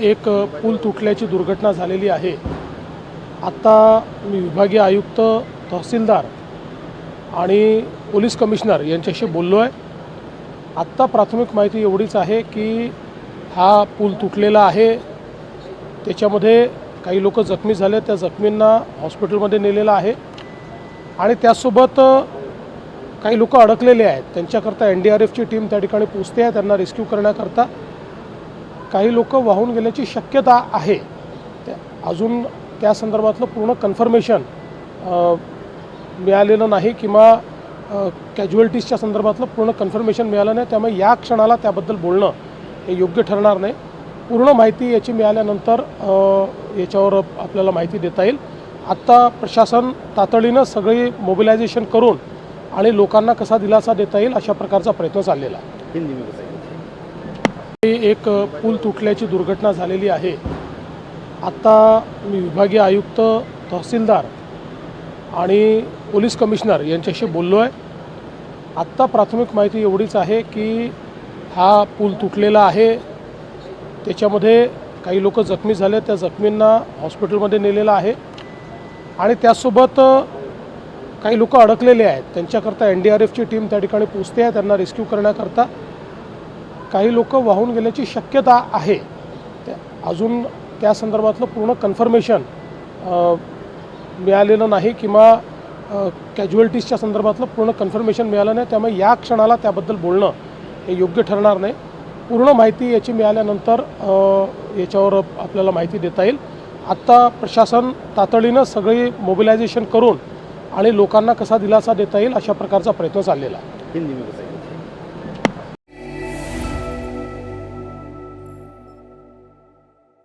एक पूल तुटल्याची दुर्घटना झालेली आहे। आत्ता मी विभागीय आयुक्त, तहसीलदार आणि पोलीस कमिशनर यांच्याशी बोललो आहे। आत्ता प्राथमिक माहिती एवढीच आहे की हा पूल तुटलेला आहे, त्याच्यामध्ये काही लोक जखमी झाले, त्या जखमींना हॉस्पिटलमध्ये नेलेलं आहे आणि त्यासोबत काही लोक अडकलेले आहेत। त्यांच्याकरता NDRFची टीम त्या ठिकाणी पोहोचते आहे, त्यांना रेस्क्यू करण्याकरता। काही लोक वाहून गेल्याची शक्यता आहे, अजून त्या संदर्भातलं पूर्ण कन्फर्मेशन मिळालेलं नाही किंवा कॅज्युअल्टीजच्या संदर्भातलं पूर्ण कन्फर्मेशन मिळालं नाही, त्यामुळे या क्षणाला त्याबद्दल बोलणं हे योग्य ठरणार नाही। पूर्ण माहिती याची मिळाल्यानंतर याच्यावर आपल्याला माहिती देता येईल। आत्ता प्रशासन तातडीनं सगळी मोबिलायझेशन करून आणि लोकांना कसा दिलासा देता येईल अशा प्रकारचा प्रयत्न चाललेला आहे। एक पूल तुटल्याची दुर्घटना झालेली आहे। आत्ता मी विभागीय आयुक्त, तहसीलदार आणि पोलीस कमिशनर यांच्याशी बोललो आहे। आत्ता प्राथमिक माहिती एवढीच आहे की हा पूल तुटलेला आहे, त्याच्यामध्ये काही लोक जखमी झाले, त्या जखमींना हॉस्पिटलमध्ये नेलेलं आहे आणि त्यासोबत काही लोक अडकलेले आहेत। त्यांच्याकरता NDRFची टीम त्या ठिकाणी पोहोचते आहे, त्यांना रेस्क्यू करण्याकरता। काही लोक वाहून गेल्याची शक्यता आहे, अजून त्या संदर्भातलं पूर्ण कन्फर्मेशन मिळालेलं नाही किंवा कॅज्युअल्टीजच्या संदर्भातलं पूर्ण कन्फर्मेशन मिळालं नाही, त्यामुळे या क्षणाला त्याबद्दल बोलणं हे योग्य ठरणार नाही। पूर्ण माहिती याची मिळाल्यानंतर याच्यावर आपल्याला माहिती देता येईल। आत्ता प्रशासन तातडीनं सगळी मोबिलायझेशन करून आणि लोकांना कसा दिलासा देता येईल अशा प्रकारचा प्रयत्न चाललेला आहे।